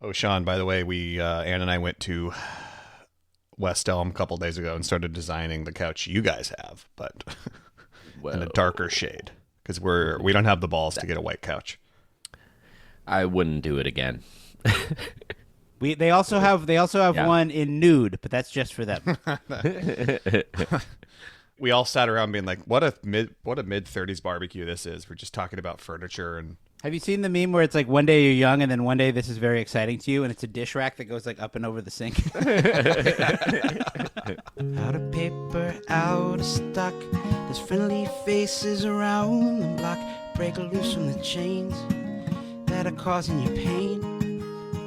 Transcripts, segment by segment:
Oh, Sean, by the way, Ann and I went to West Elm a couple days ago and started designing the couch you guys have, but in a darker shade because we don't have the balls to get a white couch. I wouldn't do it again. They also have one in nude, but that's just for them. We all sat around being like, what a mid-30s barbecue this is. We're just talking about furniture. And have you seen the meme where it's like one day you're young and then one day this is very exciting to you and it's a dish rack that goes like up and over the sink? Out of paper, out of stock. There's friendly faces around the block. Break loose from the chains that are causing you pain.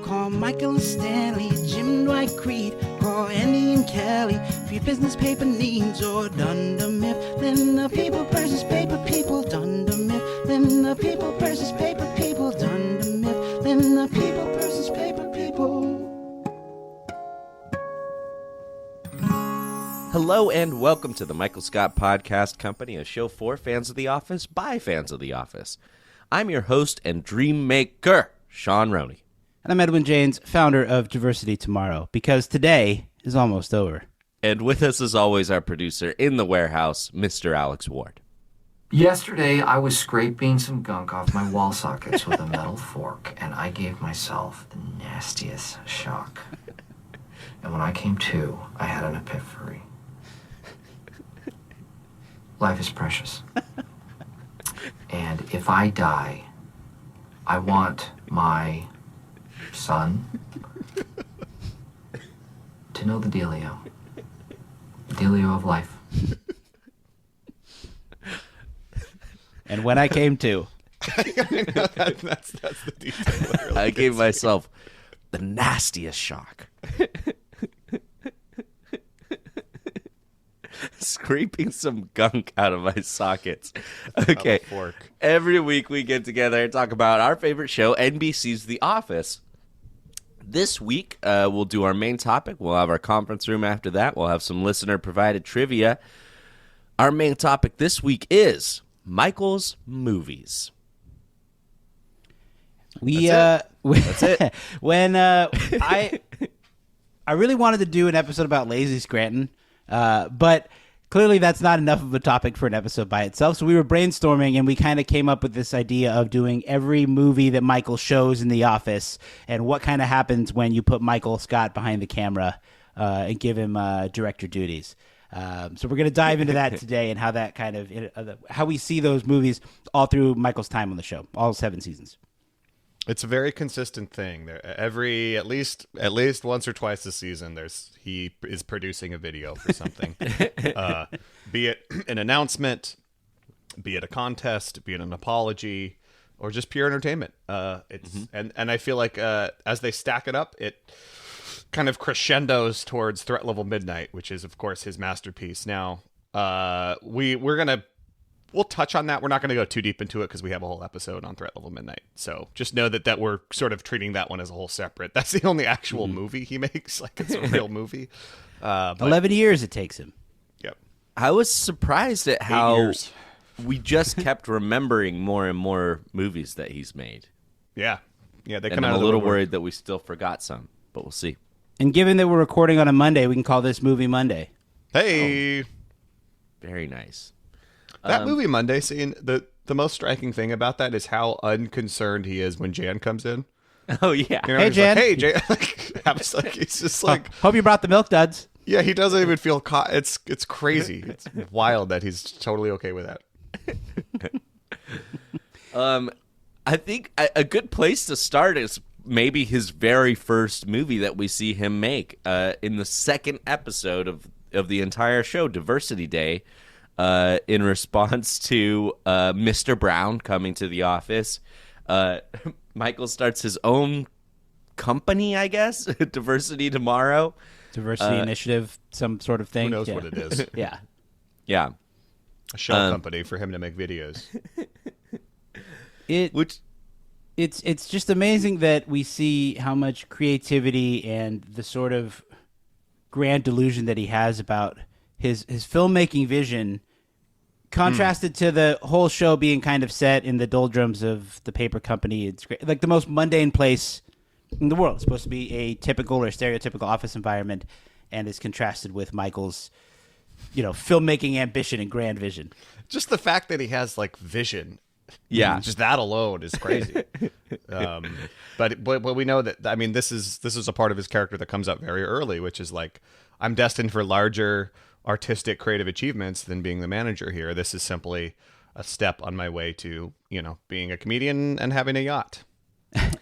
Call Michael and Stanley, Jim, Dwight, Creed. Call Andy and Kelly for your business paper needs. Or Dunder Mifflin, the people versus paper people. Dunder Mifflin, the people versus paper people. Dunder Mifflin, the people versus paper people. Hello and welcome to the Michael Scott Podcast Company, a show for fans of The Office by fans of The Office. I'm your host and dream maker, Sean Roney. And I'm Edwin James, founder of Diversity Tomorrow, because today is almost over. And with us, as always, our producer in the warehouse, Mr. Alex Ward. Yesterday, I was scraping some gunk off my wall sockets with a metal fork, and I gave myself the nastiest shock. And when I came to, I had an epiphany. Life is precious. And if I die, I want my son to know the dealio. The dealio of life. And when I came to, that's the detail. I gave myself the nastiest shock. Scraping some gunk out of my sockets. Okay. Fork. Every week we get together and talk about our favorite show, NBC's The Office. This week, we'll do our main topic. We'll have our conference room after that. We'll have some listener-provided trivia. Our main topic this week is Michael's movies. That's it. When I really wanted to do an episode about Lazy Scranton, but clearly that's not enough of a topic for an episode by itself. So we were brainstorming and we kind of came up with this idea of doing every movie that Michael shows in The Office and what kind of happens when you put Michael Scott behind the camera and give him director duties. So we're going to dive into that today and how that kind of how we see those movies all through Michael's time on the show, all 7 seasons. It's a very consistent thing. At least once or twice this season, he is producing a video for something, be it an announcement, be it a contest, be it an apology, or just pure entertainment. And I feel like as they stack it up, it kind of crescendos towards Threat Level Midnight, which is of course his masterpiece. Now we'll touch on that. We're not going to go too deep into it because we have a whole episode on Threat Level Midnight. So just know that we're sort of treating that one as a whole separate. That's the only actual movie he makes. Like it's a real movie. 11 years it takes him. Yep. I was surprised at how we just kept remembering more and more movies that he's made. Yeah. Yeah. They And come I'm out a of little the woodwork. worried that we still forgot some, but we'll see. And given that we're recording on a Monday, we can call this movie Monday. Hey. Very nice. That movie Monday scene, the most striking thing about that is how unconcerned he is when Jan comes in. Oh, yeah. You know, Hey, he's Jan. Like, hey, Jan. He's just like, Hope you brought the milk duds. yeah, he doesn't even feel caught. It's crazy. It's wild that he's totally okay with that. I think a good place to start is maybe his very first movie that we see him make in the second episode of the entire show, Diversity Day. In response to Mr. Brown coming to the office, Michael starts his own company, I guess, Diversity Tomorrow. Diversity Initiative, some sort of thing. Who knows what it is? Yeah. Yeah. A shell company for him to make videos. It's just amazing that we see how much creativity and the sort of grand delusion that he has about his filmmaking vision contrasted to the whole show being kind of set in the doldrums of the paper company. It's great. Like the most mundane place in the world. It's supposed to be a typical or stereotypical office environment, and is contrasted with Michael's, filmmaking ambition and grand vision. Just the fact that he has like vision. Yeah. Just that alone is crazy. But we know that, I mean, this is a part of his character that comes up very early, which is like, I'm destined for larger artistic creative achievements than being the manager here. This is simply a step on my way to, being a comedian and having a yacht.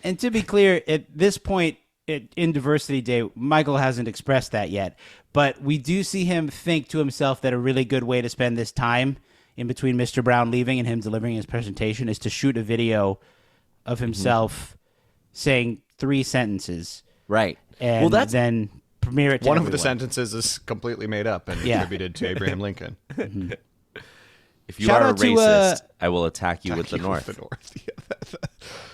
And to be clear, at this point in Diversity Day, Michael hasn't expressed that yet, but we do see him think to himself that a really good way to spend this time in between Mr. Brown leaving and him delivering his presentation is to shoot a video of himself saying 3 sentences. Right. And then premiere it to One everyone. of the sentences is completely made up and attributed to Abraham Lincoln. If you Shout are a out to, racist, I will attack you with the North. Yeah.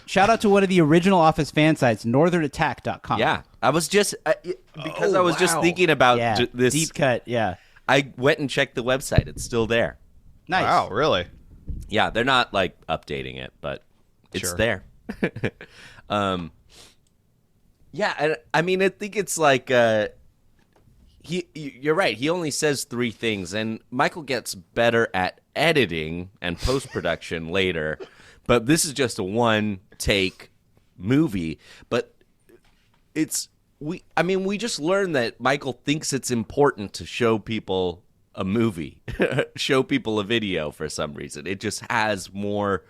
Shout out to one of the original Office fan sites, northernattack.com. Yeah. I was just just thinking about this. Deep cut, yeah. I went and checked the website. It's still there. Nice. Wow, really? Yeah, they're not like updating it, but it's Sure. there. Yeah, and I mean, I think it's like you're right. He only says 3 things, and Michael gets better at editing and post-production later. But this is just a one-take movie. But we just learned that Michael thinks it's important to show people a movie, show people a video for some reason. It just has more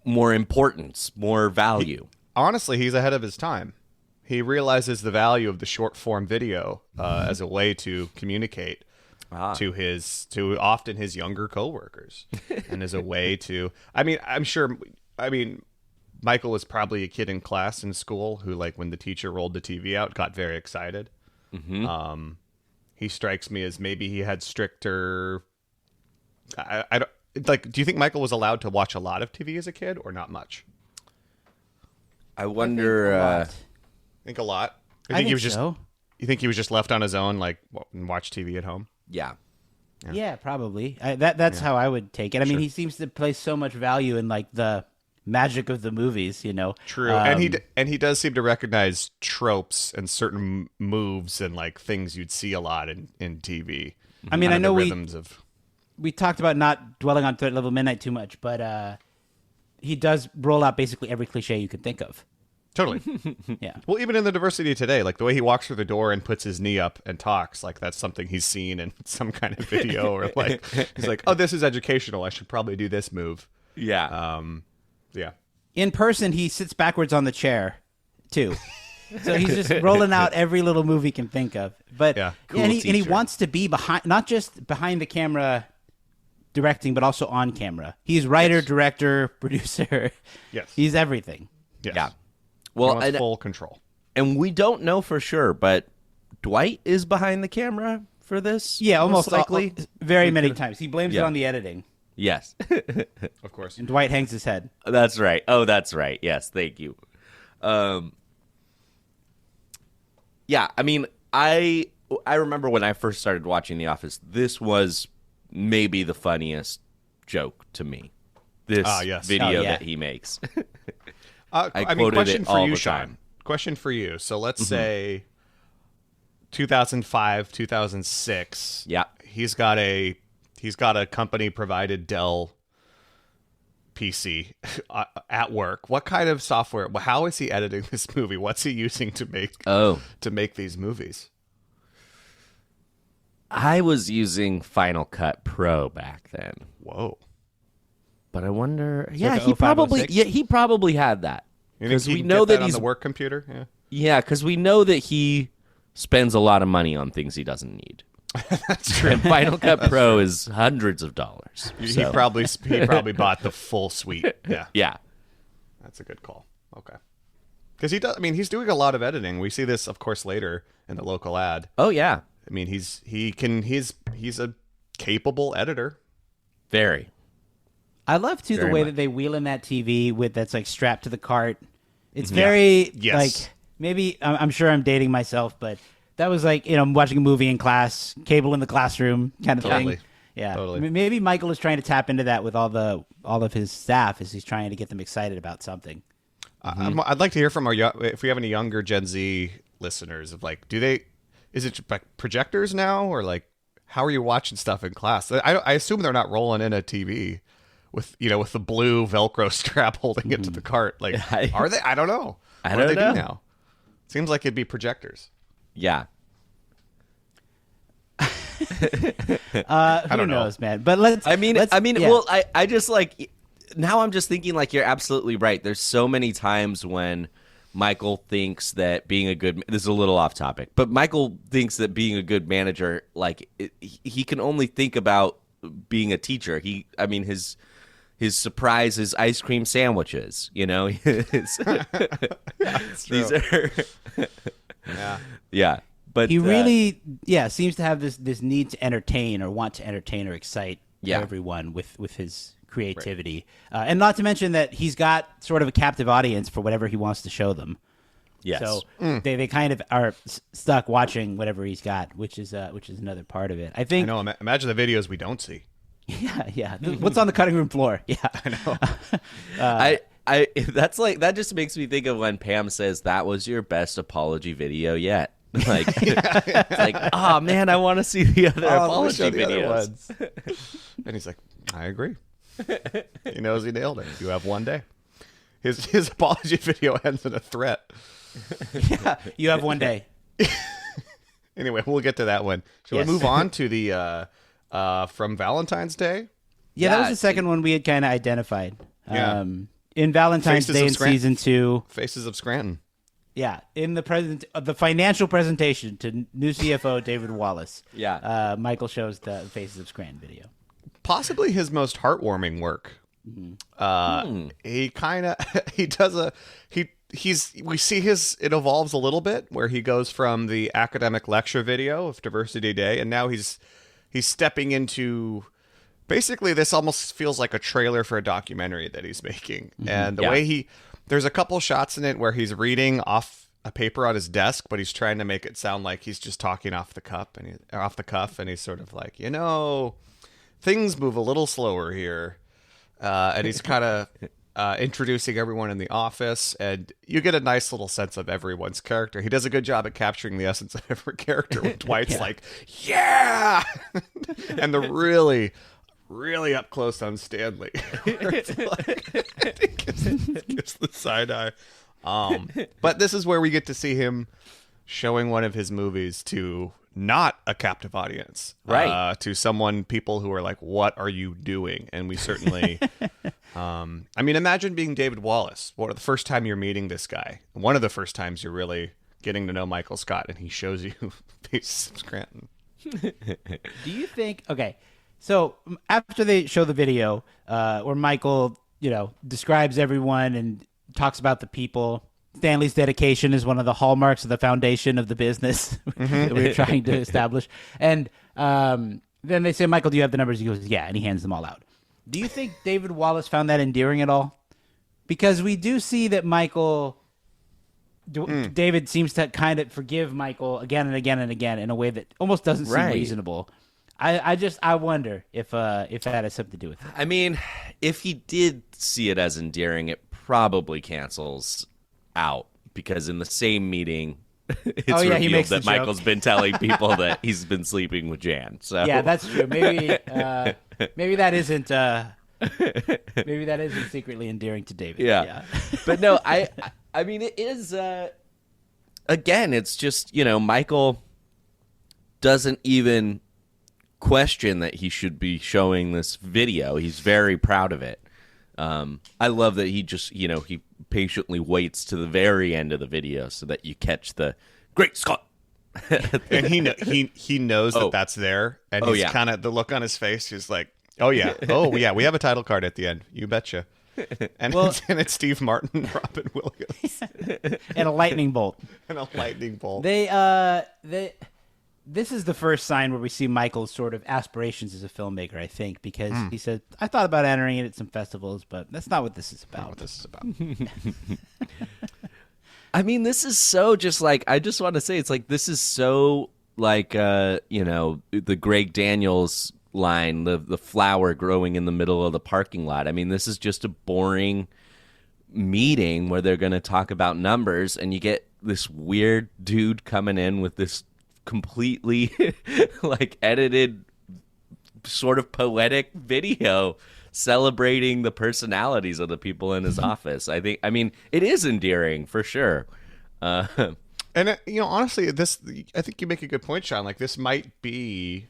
importance, more value. Honestly, he's ahead of his time. He realizes the value of the short form video as a way to communicate to often his younger coworkers, and as a way to. I'm sure. Michael was probably a kid in class in school who, like, when the teacher rolled the TV out, got very excited. Mm-hmm. He strikes me as maybe he had stricter. I don't like. Do you think Michael was allowed to watch a lot of TV as a kid, or not much? I wonder. I think a lot. I think he was so. just. You think he was just left on his own, like, and watch TV at home? Yeah. Yeah, probably. That's how I would take it. I mean, he seems to place so much value in like the magic of the movies, True, and he does seem to recognize tropes and certain moves and like things you'd see a lot in TV. I mean, I know we talked about not dwelling on Threat Level Midnight too much, but he does roll out basically every cliche you could think of. Totally. Yeah. Well, even in the Diversity today, like the way he walks through the door and puts his knee up and talks, like that's something he's seen in some kind of video, or like he's like, "Oh, this is educational. I should probably do this move." Yeah. Yeah. In person, he sits backwards on the chair, too. So he's just rolling out every little move he can think of. But cool and he teacher. wants to be behind, not just behind the camera directing, but also on camera. He's writer, director, producer. Yes. He's everything. Yes. Yeah. He Well, wants full control. and we don't know for sure, but Dwight is behind the camera for this. Yeah, almost most likely. Very many times. He blames it Yeah. on the editing. Yes. Of course. And Dwight hangs his head. That's right. Oh, that's right. Yes, thank you. Yeah, I mean, I remember when I first started watching The Office, this was maybe the funniest joke to me. This video that he makes. Question it for all you, the Sean. time. Question for you. So let's say 2005, 2006. Yeah. He's got a company provided Dell PC at work. What kind of software? How is he editing this movie? What's he using to make these movies? I was using Final Cut Pro back then. Whoa. But I wonder. like Yeah, a he 0506? he probably had that. Because we know that on he's the work computer. Yeah. Yeah, because we know that he spends a lot of money on things he doesn't need. That's true. And Final Cut Pro is hundreds of dollars. He So, probably bought the full suite. Yeah. yeah. That's a good call. Okay. Because he does. I mean, he's doing a lot of editing. We see this, of course, later in the local ad. Oh yeah. I mean, he's a capable editor. Very. I love too the Very way much. that they wheel in that TV that's like strapped to the cart. It's very Yes. like maybe I'm sure I'm dating myself, but that was like I'm watching a movie in class, cable in the classroom kind of Totally. thing. Yeah, Totally. Maybe Michael is trying to tap into that with all of his staff as he's trying to get them excited about something. I'd like to hear from if we have any younger Gen Z listeners of like, is it like projectors now, or like how are you watching stuff in class? I assume they're not rolling in a TV with the blue Velcro strap holding it to the cart. Like, are they? I don't know. I what don't do they know. do now? Seems like it'd be projectors. Yeah. Who knows, man? But I just like now I'm just thinking like you're absolutely right. There's so many times when Michael thinks that being a good this is a little off topic, but Michael thinks that being a good manager, like he can only think about being a teacher. His surprise is ice cream sandwiches. You know, these are yeah. But he really, seems to have this need to entertain or want to entertain or excite everyone with his creativity. Right. And not to mention that he's got sort of a captive audience for whatever he wants to show them. Yes. So they kind of are stuck watching whatever he's got, which is another part of it. I think. I know. Imagine the videos we don't see. Yeah. What's on the cutting room floor? Yeah. I know. That's like that just makes me think of when Pam says that was your best apology video yet. Like, it's like, oh man, I want to see the other apology videos. And he's like, I agree. He knows he nailed it. You have one day. His apology video ends in a threat. Yeah, you have one day. Anyway, we'll get to that one. Shall we move on to the from Valentine's Day? Yeah, that was the second one we had kind of identified. Yeah. In Valentine's Day in season 2. Faces of Scranton. Yeah, in the financial presentation to new CFO David Wallace. Yeah, Michael shows the Faces of Scranton video. Possibly his most heartwarming work. He kind of we see it evolves a little bit where he goes from the academic lecture video of Diversity Day, and now he's stepping into basically this almost feels like a trailer for a documentary that he's making, and the way there's a couple shots in it where he's reading off a paper on his desk, but he's trying to make it sound like he's just talking off the cuff, and he's sort of like, things move a little slower here, and he's kind of introducing everyone in the office, and you get a nice little sense of everyone's character. He does a good job at capturing the essence of every character. When Dwight's like, "Yeah," and the really up close on Stanley, where it's like, gives the side eye. But this is where we get to see him showing one of his movies to not a captive audience, right? To people who are like, "What are you doing?" And we certainly, imagine being David Wallace. The first time you're meeting this guy, one of the first times you're really getting to know Michael Scott, and he shows you Faces of Scranton. Do you think? Okay. So after they show the video where Michael, describes everyone and talks about the people, Stanley's dedication is one of the hallmarks of the foundation of the business that we were trying to establish. And then they say, "Michael, do you have the numbers?" He goes, "Yeah," and he hands them all out. Do you think David Wallace found that endearing at all? Because we do see that David seems to kind of forgive Michael again and again and again in a way that almost doesn't seem reasonable. I wonder if that has something to do with it. I mean, if he did see it as endearing, it probably cancels out, because in the same meeting, it's revealed that Michael's been telling people that he's been sleeping with Jan. So yeah, that's true. Maybe that isn't secretly endearing to David. Yeah. But no, I mean, it is. Again, it's just Michael doesn't even question that he should be showing this video. He's very proud of it. I love that he just, he patiently waits to the very end of the video so that you catch the "Great Scott." And he knows that that's there, and he's kind of the look on his face. He's like, "Oh yeah, we have a title card at the end. You betcha." And it's Steve Martin and Robin Williams and a lightning bolt. This is the first sign where we see Michael's sort of aspirations as a filmmaker, I think, because he said, "I thought about entering it at some festivals, but that's not what this is about." I mean, this is so just like, I just want to say, it's like, this is so like, the Greg Daniels line, the flower growing in the middle of the parking lot. I mean, this is just a boring meeting where they're going to talk about numbers, and you get this weird dude coming in with this completely like edited sort of poetic video celebrating the personalities of the people in his office. I mean, it is endearing for sure. And honestly, I think you make a good point, Sean. Like, this might be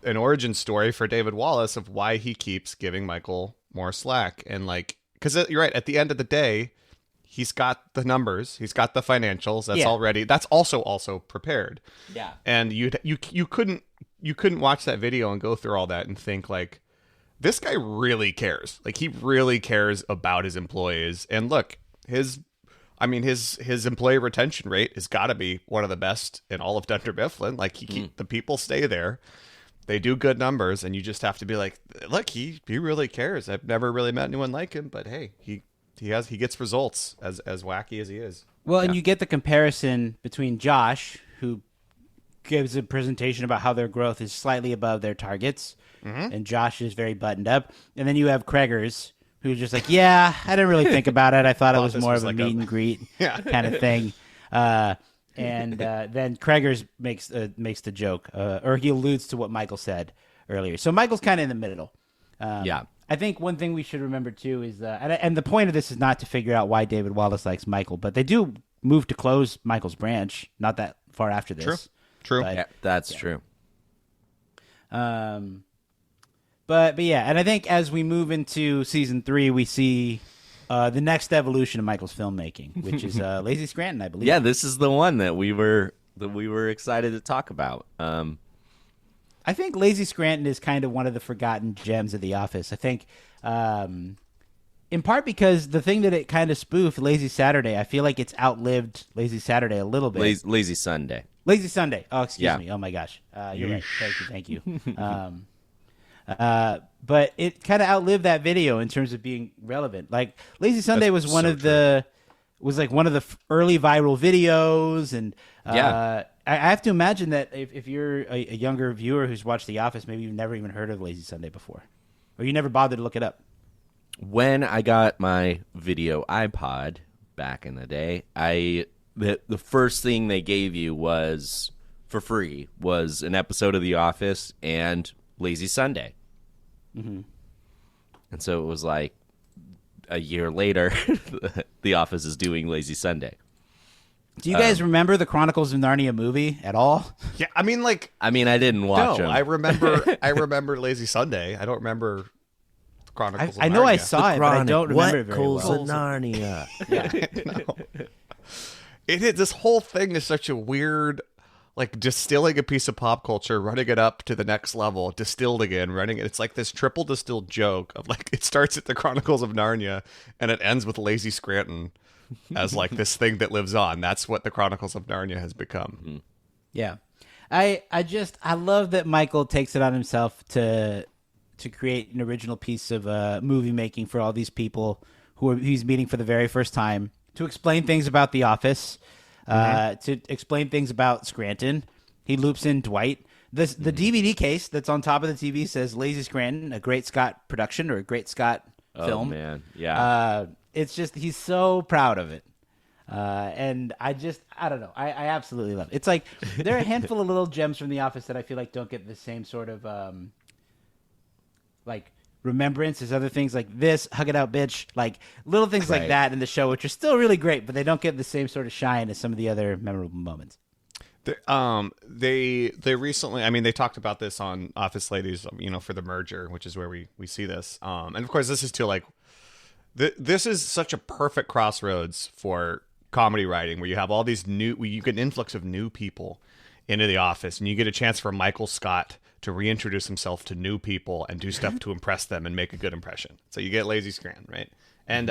an origin story for David Wallace of why he keeps giving Michael more slack. And like, because you're right, at the end of the day, he's got the numbers, he's got the financials. That's also prepared. Yeah. And you couldn't watch that video and go through all that and think like, this guy really cares. Like, he really cares about his employees. And look, his employee retention rate has got to be one of the best in all of Dunder Mifflin. Like, the people stay there. They do good numbers, and you just have to be like, look, he really cares. I've never really met anyone like him, but hey, he gets results as wacky as he is. Well, and you get the comparison between Josh, who gives a presentation about how their growth is slightly above their targets, and Josh is very buttoned up. And then you have Craigers, who's just like, yeah, I didn't really think about it. I thought it was more of a meet and greet kind of thing. And then Craigers makes the joke, or he alludes to what Michael said earlier. So Michael's kind of in the middle. I think one thing we should remember too is, and the point of this is not to figure out why David Wallace likes Michael, but they do move to close Michael's branch not that far after this. True. Yeah, that's true. But yeah, and I think as we move into season 3, we see the next evolution of Michael's filmmaking, which is Lazy Scranton, I believe. Yeah, this is the one that we were excited to talk about. I think Lazy Scranton is kind of one of the forgotten gems of The Office. I think, in part because the thing that it kind of spoofed, Lazy Saturday, I feel like it's outlived Lazy Saturday a little bit. Lazy Sunday. Lazy Sunday. Oh, excuse me. Oh my gosh. You're right. Thank you. But it kind of outlived that video in terms of being relevant. Like, Lazy Sunday was one of the early viral videos, and I have to imagine that if you're a younger viewer who's watched The Office, maybe you've never even heard of Lazy Sunday before, or you never bothered to look it up. When I got my video iPod back in the day, the first thing they gave you was for free was an episode of The Office and Lazy Sunday. Mm-hmm. And so it was like a year later, The Office is doing Lazy Sunday. Do you guys remember the Chronicles of Narnia movie at all? Yeah, I mean, I didn't watch them. I remember Lazy Sunday. I don't remember the Chronicles of Narnia. I know I saw it, but I don't remember it very well. Chronicles of Narnia. No. This whole thing is such a weird, like, distilling a piece of pop culture, running it up to the next level, distilled again, running it. It's like this triple distilled joke of, like, it starts at the Chronicles of Narnia and it ends with Lazy Scranton as, like, this thing that lives on. That's what the Chronicles of Narnia has become. Mm-hmm. Yeah. I love that Michael takes it on himself to create an original piece of movie making for all these people he's meeting for the very first time, to explain things about The Office, to explain things about Scranton. He loops in Dwight. The DVD case that's on top of the TV says Lazy Scranton, a Great Scott production, or a Great Scott film. Oh, man. Yeah. It's just, he's so proud of it. And I don't know. I absolutely love it. It's like, there are a handful of little gems from The Office that I feel like don't get the same sort of, like, remembrance as other things like this, hug it out, bitch, like little things like that in the show, which are still really great, but they don't get the same sort of shine as some of the other memorable moments. They recently, I mean, they talked about this on Office Ladies, for the merger, which is where we see this. And of course, this is too, like, this is such a perfect crossroads for comedy writing, where you have all these you get an influx of new people into the office, and you get a chance for Michael Scott to reintroduce himself to new people and do stuff to impress them and make a good impression. So you get Lazy Scranton, right? And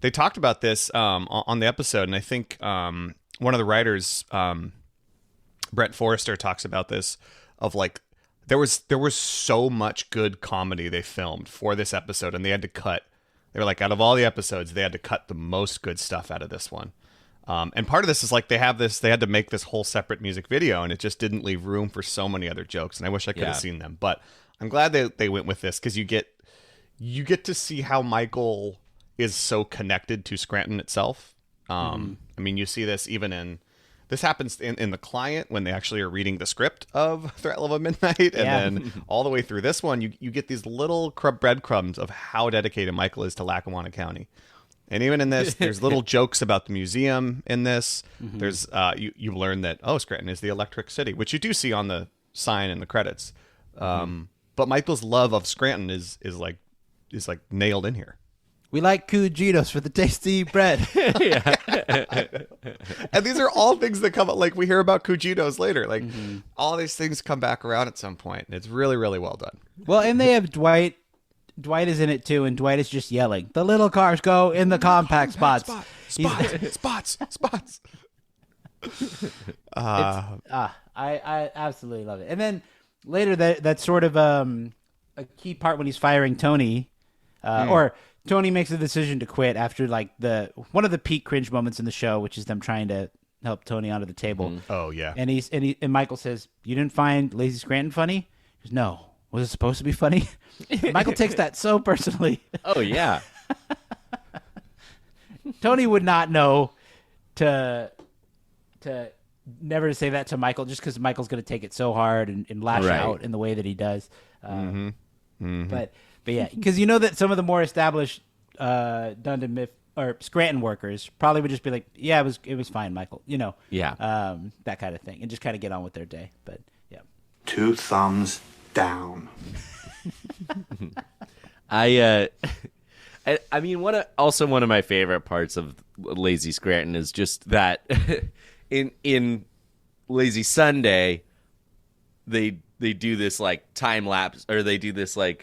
they talked about this on the episode, and I think one of the writers, Brent Forrester, talks about this, of like, there was so much good comedy they filmed for this episode, and they had to cut. They were like, out of all the episodes, they had to cut the most good stuff out of this one. And part of this is like they had to make this whole separate music video, and it just didn't leave room for so many other jokes. And I wish I could have seen them, but I'm glad they went with this, because you get to see how Michael is so connected to Scranton itself. I mean, you see this even in this happens in The Client when they actually are reading the script of Threat Level Midnight, and then all the way through this one, you get these little breadcrumbs of how dedicated Michael is to Lackawanna County. And even in this, there's little jokes about the museum in this. There's you learn that Scranton is the Electric City, which you do see on the sign in the credits. But Michael's love of Scranton is like nailed in here. We like Cujitos for the tasty bread. And these are all things that come up. Like, we hear about Cujitos later. Like, all these things come back around at some point. And it's really, really well done. Well, and they have Dwight. Dwight is in it too, and Dwight is just yelling, "The little cars go in the compact spots." Spots. I absolutely love it. And then later, that's sort of a key part when he's firing Tony, or Tony makes a decision to quit after like one of the peak cringe moments in the show, which is them trying to help Tony onto the table. Oh yeah. And Michael says, "You didn't find Lazy Scranton funny?" He goes, "No. Was it supposed to be funny?" Michael takes that so personally. Oh yeah. Tony would not know to never to say that to Michael, just because Michael's going to take it so hard and lash out in the way that he does. But yeah, because you know that some of the more established Dundon Miff or Scranton workers probably would just be like, "Yeah, it was fine, Michael," that kind of thing, and just kind of get on with their day. But yeah, 2 thumbs down. I mean, one of my favorite parts of Lazy Scranton is just that in Lazy Sunday, they do this like time lapse, or they do this like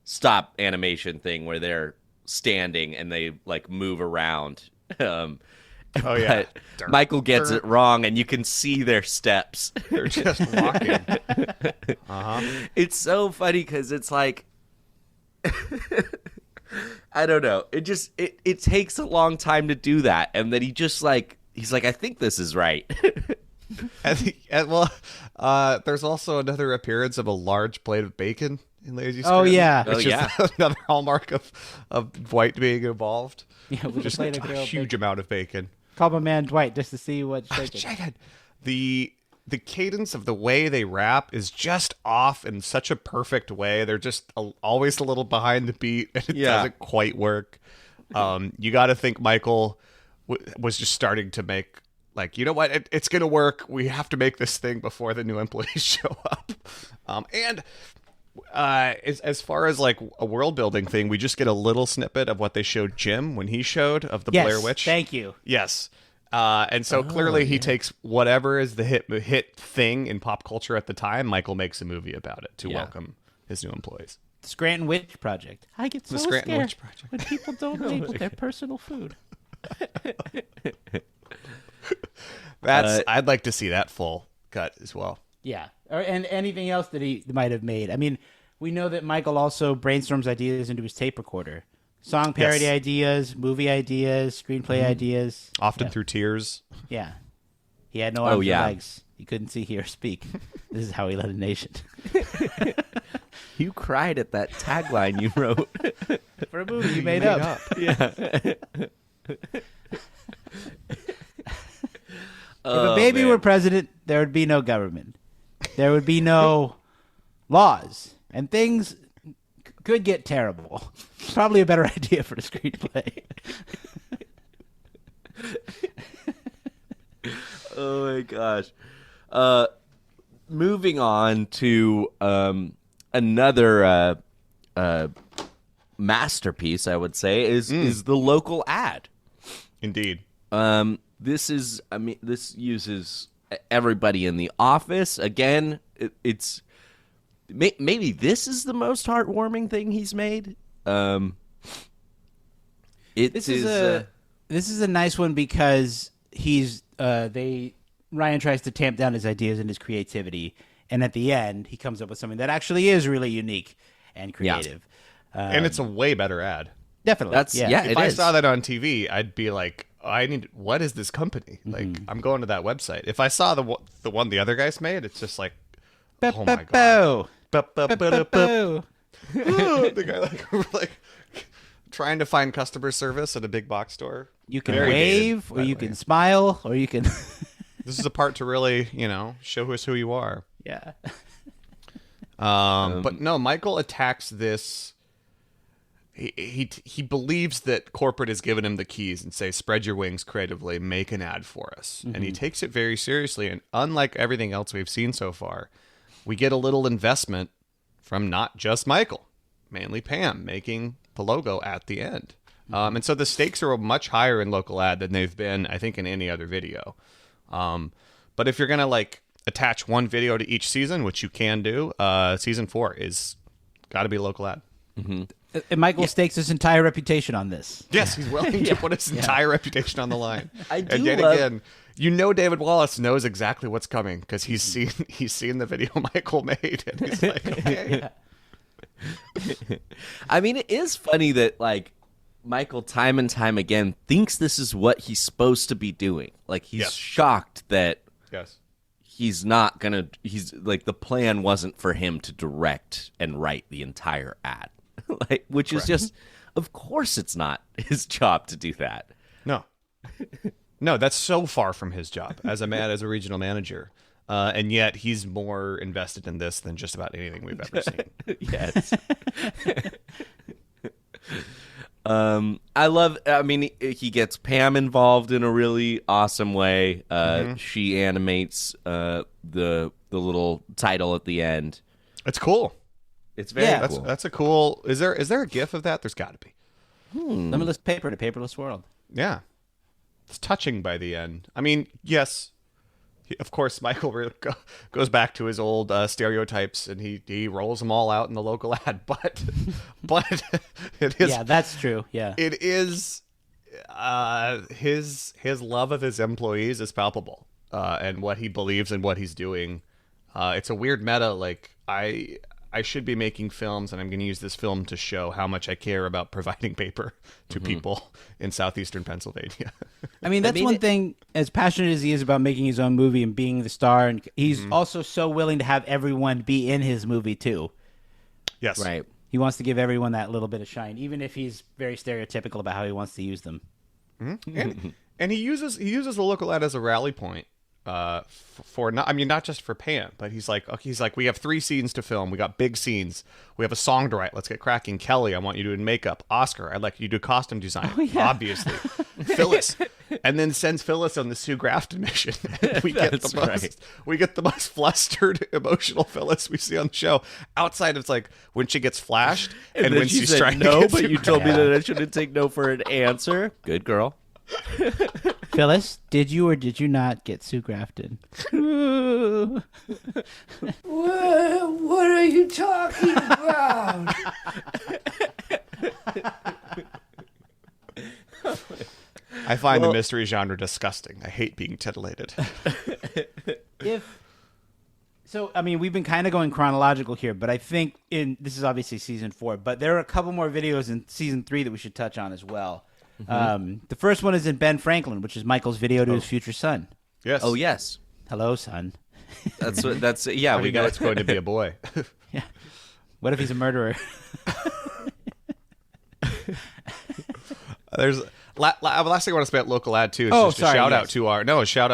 stop animation thing where they're standing and they like move around. But Michael gets it wrong, and you can see their steps. They're just walking. It's so funny because it's like, I don't know. It takes a long time to do that, and then he's like, "I think this is right." There's also another appearance of a large plate of bacon in Lazy Oh, Scranton. yeah. It's just another hallmark of Dwight being involved. yeah, with Just a plate a of grilled huge bacon. amount of bacon. Call my man Dwight just to see what's shaking. Shaken. The cadence of the way they rap is just off in such a perfect way. They're just always a little behind the beat, and it doesn't quite work. You got to think Michael was just starting to make, like, you know what, it's going to work. We have to make this thing before the new employees show up. As far as like a world building thing, we just get a little snippet of what they showed Jim when he showed of the Blair Witch. Thank you. Yes. And so clearly he takes whatever is the hit thing in pop culture at the time. Michael makes a movie about it to welcome his new employees. The Scranton Witch Project. I get so Scranton scared Witch Project. when people don't label their personal food. I'd like to see that full cut as well. Yeah. And anything else that he might have made. I mean, we know that Michael also brainstorms ideas into his tape recorder. Song parody ideas, movie ideas, screenplay ideas. Often through tears. Yeah. He had no arms or legs. He couldn't see, hear, or speak. This is how he led a nation. You cried at that tagline you wrote For a movie you made up. Yeah. If a baby were president, there would be no government. There would be no laws. And things could get terrible. Probably a better idea for the screenplay. Oh my gosh. Moving on to another masterpiece, I would say, is the local ad. Indeed. This uses everybody in the office. Again, it's maybe this is the most heartwarming thing he's made. This is a nice one because Ryan tries to tamp down his ideas and his creativity, and at the end he comes up with something that actually is really unique and creative. And it's a way better ad. Definitely. If I saw that on TV, I'd be like, what is this company? Like, I'm going to that website. If I saw the one the other guys made, it's just like, oh my God. The guy like trying to find customer service at a big box store. You can Very wave, dated, or you by the way. can smile, or you can. This is a part to really, show us who you are. Yeah. But no, Michael attacks this. He believes that corporate has given him the keys and say, spread your wings creatively, make an ad for us. And he takes it very seriously. And unlike everything else we've seen so far, we get a little investment from not just Michael, mainly Pam, making the logo at the end. And so the stakes are much higher in local ad than they've been, I think, in any other video. But if you're going to attach one video to each season, which you can do, season 4 is got to be local ad. And Michael stakes his entire reputation on this. Yes, he's willing to put his entire reputation on the line. I do and yet love- again, David Wallace knows exactly what's coming because he's seen the video Michael made, and he's like, okay. I mean, it is funny that Michael time and time again thinks this is what he's supposed to be doing. He's Yes. shocked that Yes. he's not gonna. He's the plan wasn't for him to direct and write the entire ad, which is just, of course, it's not his job to do that. No. No, that's so far from his job as a regional manager. And yet he's more invested in this than just about anything we've ever seen. Yes. He gets Pam involved in a really awesome way. She animates the little title at the end. It's cool. It's very Cool. cool. That's a cool. Is there a GIF of that? There's got to be. Limitless paper in a paperless world. Yeah. It's touching by the end. I mean, yes. Of course, Michael really goes back to his old stereotypes, and he rolls them all out in the local ad. But it is. Yeah, that's true. Yeah. It is. His love of his employees is palpable, and what he believes and what he's doing. It's a weird meta. I should be making films, and I'm going to use this film to show how much I care about providing paper to people in southeastern Pennsylvania. I mean, that's one thing, as passionate as he is about making his own movie and being the star, and he's also so willing to have everyone be in his movie, too. Yes. Right. He wants to give everyone that little bit of shine, even if he's very stereotypical about how he wants to use them. And he uses the local ad as a rally point. Not just for Pam, but he's like, we have 3 scenes to film. We got big scenes. We have a song to write. Let's get cracking. Kelly, I want you to do makeup. Oscar, I'd like you to do costume design. Obviously. Phyllis. And then sends Phyllis on the Sue Grafton mission. We get the most flustered, emotional Phyllis we see on the show. Outside of when she gets flashed and when she's trying to get but Sue you told me that I shouldn't take no for an answer. Good girl. Phyllis, did you or did you not get Sue Grafton? What are you talking about? I find the mystery genre disgusting. I hate being titillated. We've been kind of going chronological here, but I think this is obviously season 4, but there are a couple more videos in season 3 that we should touch on as well. The first one is in Ben Franklin, which is Michael's video to his future son. Yes. Oh yes. Hello, son. That's yeah. We know it's going to be a boy. Yeah. What if he's a murderer? There's last thing I want to say about local ad too is a shout out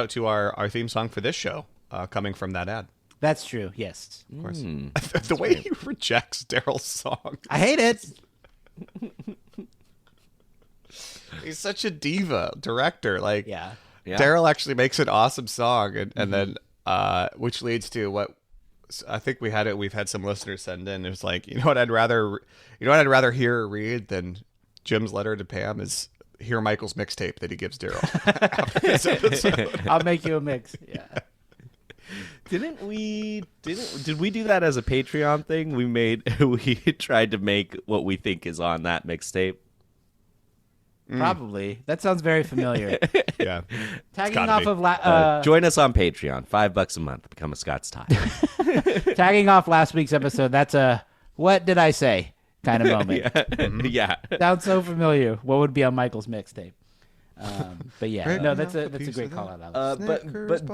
to our theme song for this show coming from that ad. That's true. Yes. Of course. The way he rejects Daryl's song. I hate it. He's such a diva director. Yeah. Daryl actually makes an awesome song, and then which leads to what I think we've had some listeners send in. It's what I'd rather hear or read than Jim's letter to Pam is hear Michael's mixtape that he gives Daryl after this episode. I'll make you a mix. Yeah. Did we do that as a Patreon thing? We tried to make what we think is on that mixtape. Probably. That sounds very familiar. Yeah. Tagging off of Join us on Patreon, $5 a month. Become a Scott's Tie. tagging off last week's episode. That's a what did I say kind of moment. Yeah. Sounds so familiar. What would be on Michael's mixtape? But yeah, no, that's a great call out, Alex. But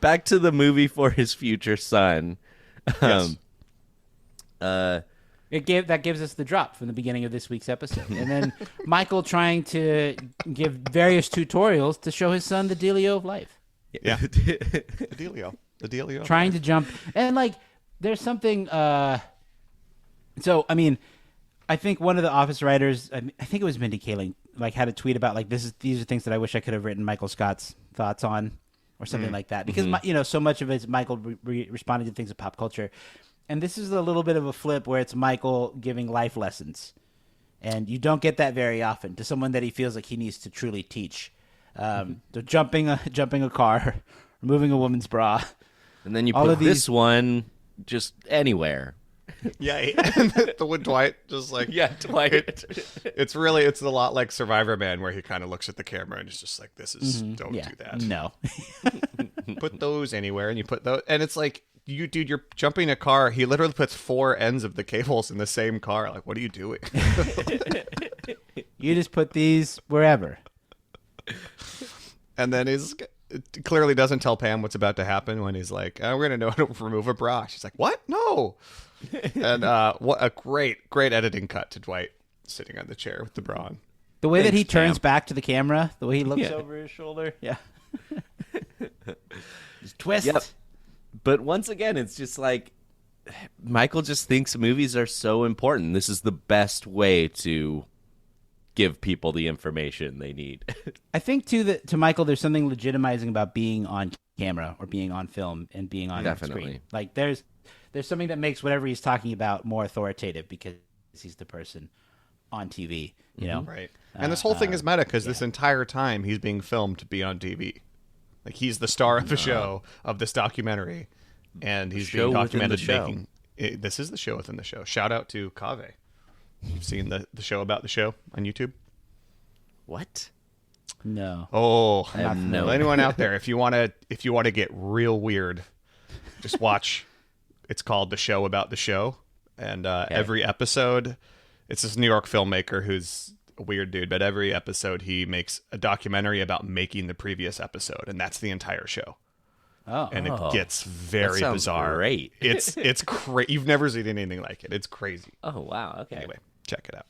back to the movie for his future son. Yes. That gives us the drop from the beginning of this week's episode. And then Michael trying to give various tutorials to show his son the dealio of life. Yeah. The dealio. Trying to jump. And, like, there's something... So, I mean, I think one of the Office writers, I think it was Mindy Kaling, like, had a tweet about, like, these are things that I wish I could have written Michael Scott's thoughts on or something like that. Because, so much of it is Michael responding to things of pop culture. And this is a little bit of a flip where it's Michael giving life lessons. And you don't get that very often to someone that he feels like he needs to truly teach. So jumping a car, removing a woman's bra. And then you put this one just anywhere. Yeah, the one Dwight just like Dwight. It's a lot like Survivor Man, where he kind of looks at the camera and is just like, "This is don't do that. No, put those anywhere." And you put those, and it's like, you're jumping a car. He literally puts 4 ends of the cables in the same car. Like, what are you doing? You just put these wherever. And then it clearly doesn't tell Pam what's about to happen when he's like, "Oh, we're gonna know how to remove a bra." She's like, "What? No." And what a great editing cut to Dwight sitting on the chair with the bra on. The way that he turns back to the camera, the way he looks over his shoulder. Yeah. Just twist. Yep. But once again, it's just like Michael just thinks movies are so important. This is the best way to give people the information they need. I think, too, that to Michael, there's something legitimizing about being on camera or being on film and being on screen. Like, there's something that makes whatever he's talking about more authoritative because he's the person on TV, you know? Right. And this whole thing is meta because this entire time he's being filmed to be on TV. Like, he's the star of the show, of this documentary, and he's being documented making... This is the show within the show. Shout out to Kaveh. You've seen the show about the show on YouTube? What? No. Oh, I have no well, anyone out there, if you want to get real weird, just watch. It's called The Show About the Show, and every episode, it's this New York filmmaker who's a weird dude, but every episode he makes a documentary about making the previous episode, and that's the entire show. Oh. And it gets very bizarre. Great. It's crazy. You've never seen anything like it. It's crazy. Oh wow. Okay. Anyway, check it out.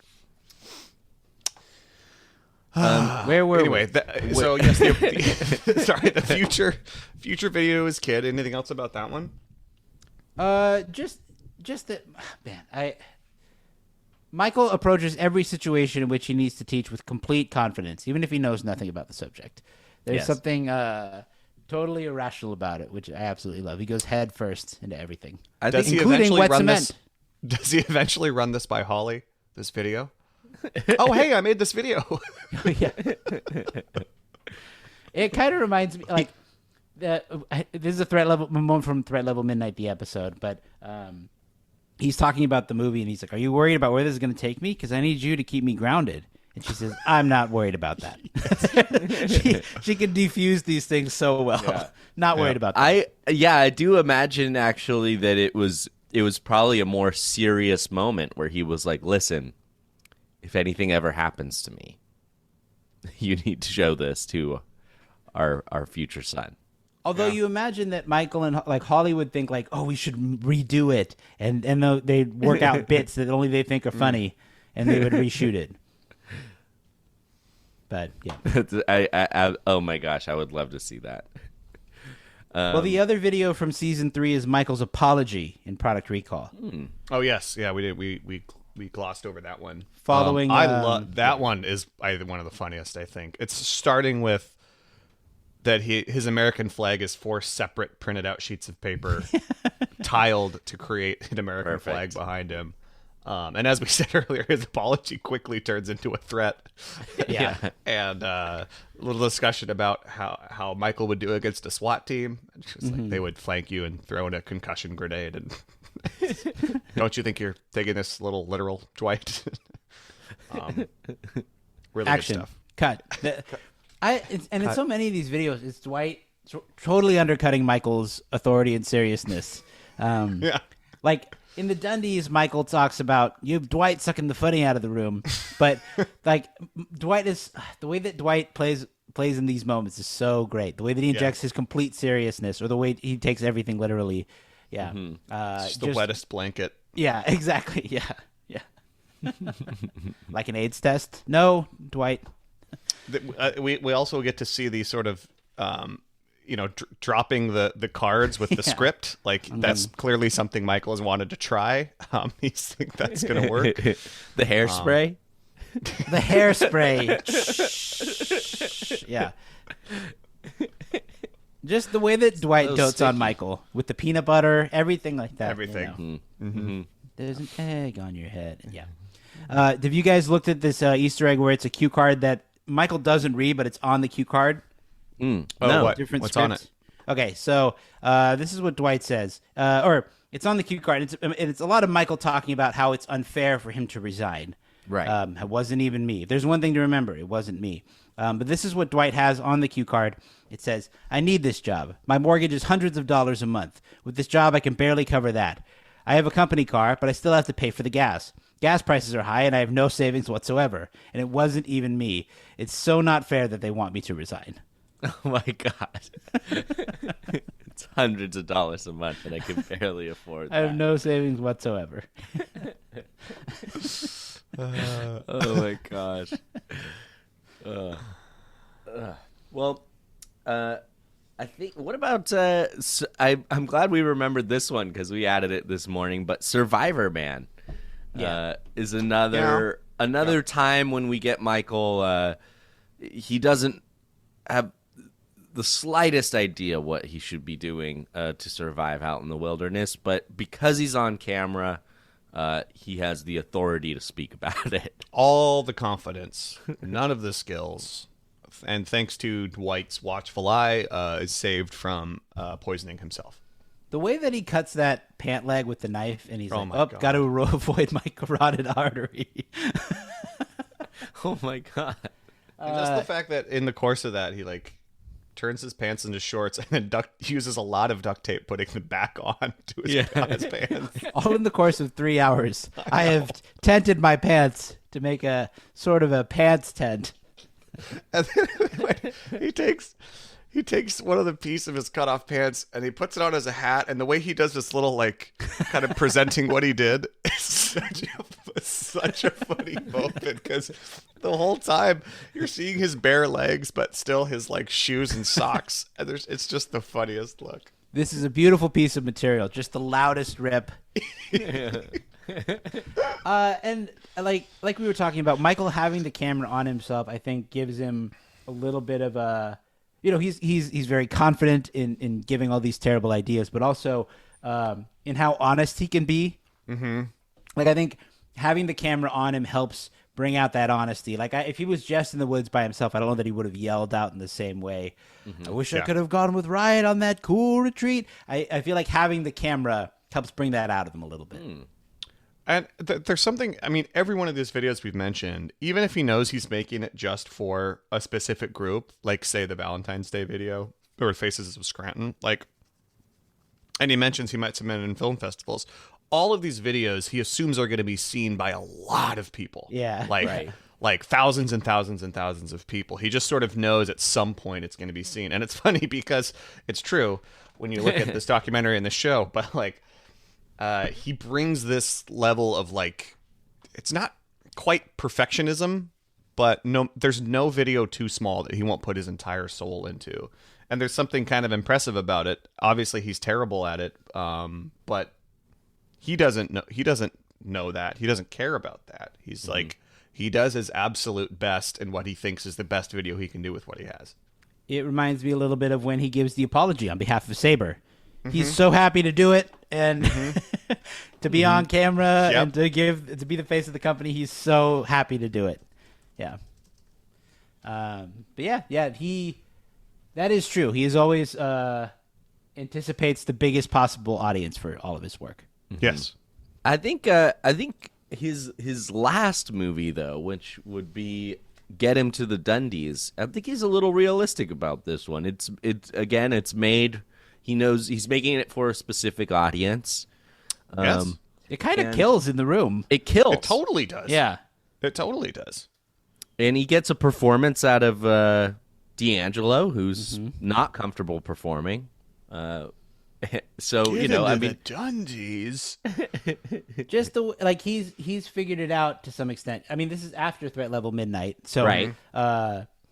Where were we? So yes, the future video is kid. Anything else about that one? Just that, man. Michael approaches every situation in which he needs to teach with complete confidence, even if he knows nothing about the subject. There's something totally irrational about it, which I absolutely love. He goes head first into everything, including wet cement. Does he eventually run this by Holly? This video? Oh, hey, I made this video. Yeah. It kind of reminds me, like, this is a moment from Threat Level Midnight, the episode, but he's talking about the movie, and he's like, "Are you worried about where this is going to take me? Because I need you to keep me grounded." And she says, "I'm not worried about that." she can defuse these things so well. Yeah. Not worried about that. I do imagine actually that it was probably a more serious moment where he was like, "Listen, if anything ever happens to me, you need to show this to our future son." Although you imagine that Michael and like Holly would think like, "Oh, we should redo it," and they'd work out bits that only they think are funny, and they would reshoot it. But yeah, I oh my gosh, I would love to see that. Well, the other video from season 3 is Michael's apology in Product Recall. Oh yes, yeah, we did. We glossed over that one. Following, I love that one. Is one of the funniest. I think it's starting with that his American flag is 4 separate printed out sheets of paper, tiled to create an American flag behind him. And as we said earlier, his apology quickly turns into a threat. Yeah. And a little discussion about how Michael would do against a SWAT team. Like they would flank you and throw in a concussion grenade. And don't you think you're taking this a little literal, Dwight? Really Action. good stuff. Cut. In so many of these videos, it's Dwight totally undercutting Michael's authority and seriousness. Yeah. Like in the Dundies, Michael talks about you have Dwight sucking the funny out of the room, but like Dwight is the way that Dwight plays in these moments is so great. The way that he injects his complete seriousness, or the way he takes everything literally. Yeah, just the wettest blanket Yeah, exactly. Yeah. Like an AIDS test? No, Dwight. We also get to see these sort of dropping the cards with the script. Like that's clearly something Michael has wanted to try. He thinks that's gonna work. The hairspray. The hairspray. Yeah. Just the way that Dwight dotes on Michael with the peanut butter, everything like that. Everything. There's an egg on your head. Yeah. Have you guys looked at this Easter egg where it's a cue card that Michael doesn't read, but it's on the cue card? No. Different What's scripts. on it? Okay, so this is what Dwight says. Or it's on the cue card. It's a lot of Michael talking about how it's unfair for him to resign. Right. It wasn't even me. If there's one thing to remember, it wasn't me. But this is what Dwight has on the cue card. It says, I need this job. My mortgage is hundreds of dollars a month. With this job, I can barely cover that. I have a company car, but I still have to pay for the gas. Gas prices are high, and I have no savings whatsoever. And it wasn't even me. It's so not fair that they want me to resign. Oh, my God. It's hundreds of dollars a month, and I can barely afford that. I have no savings whatsoever. Oh, my gosh. Well, I think, what about, I'm glad we remembered this one because we added it this morning, but Survivor Man is another time when we get Michael, he doesn't have the slightest idea what he should be doing to survive out in the wilderness, but because he's on camera, he has the authority to speak about it. All the confidence, none of the skills. And thanks to Dwight's watchful eye, is saved from poisoning himself. The way that he cuts that pant leg with the knife, and he's God. got to avoid my carotid artery. Oh, my God. And just the fact that in the course of that, he turns his pants into shorts and then uses a lot of duct tape putting them back on to his pants. All in the course of 3 hours. I have tented my pants to make a sort of a pants tent. And then he takes one of the piece of his cut off pants and he puts it on as a hat, and the way he does this little kind of presenting what he did is such a funny moment, because the whole time you're seeing his bare legs but still his shoes and socks, and it's just the funniest look. This is a beautiful piece of material, just the loudest rip. And like we were talking about, Michael having the camera on himself, I think gives him a little bit of a, he's very confident in giving all these terrible ideas, but also in how honest he can be. Mm-hmm. I think having the camera on him helps bring out that honesty. If he was just in the woods by himself, I don't know that he would have yelled out in the same way. Mm-hmm. I wish I could have gone with Riot on that cool retreat. I feel like having the camera helps bring that out of him a little bit. And there's something, every one of these videos we've mentioned, even if he knows he's making it just for a specific group, like, say, the Valentine's Day video, or Faces of Scranton, and he mentions he might submit it in film festivals, all of these videos he assumes are going to be seen by a lot of people. Yeah, right. Like thousands and thousands and thousands of people. He just sort of knows at some point it's going to be seen. And it's funny because it's true when you look at this documentary and the show, but he brings this level of it's not quite perfectionism, but there's no video too small that he won't put his entire soul into. And there's something kind of impressive about it. Obviously he's terrible at it. But he doesn't know that. He doesn't care about that. He's he does his absolute best in what he thinks is the best video he can do with what he has. It reminds me a little bit of when he gives the apology on behalf of Saber. He's so happy to do it and to be on camera and to be the face of the company. He's so happy to do it. Yeah. But that is true. He is always anticipates the biggest possible audience for all of his work. Yes. I think his last movie, though, which would be Get Him to the Dundies, I think he's a little realistic about this one. It's made. He knows he's making it for a specific audience. Yes. It kind of kills in the room. It kills. It totally does. Yeah. It totally does. And he gets a performance out of D'Angelo, who's not comfortable performing. So Get I into mean, the Dundies. Just he's figured it out to some extent. I mean, this is after Threat Level Midnight, so Right.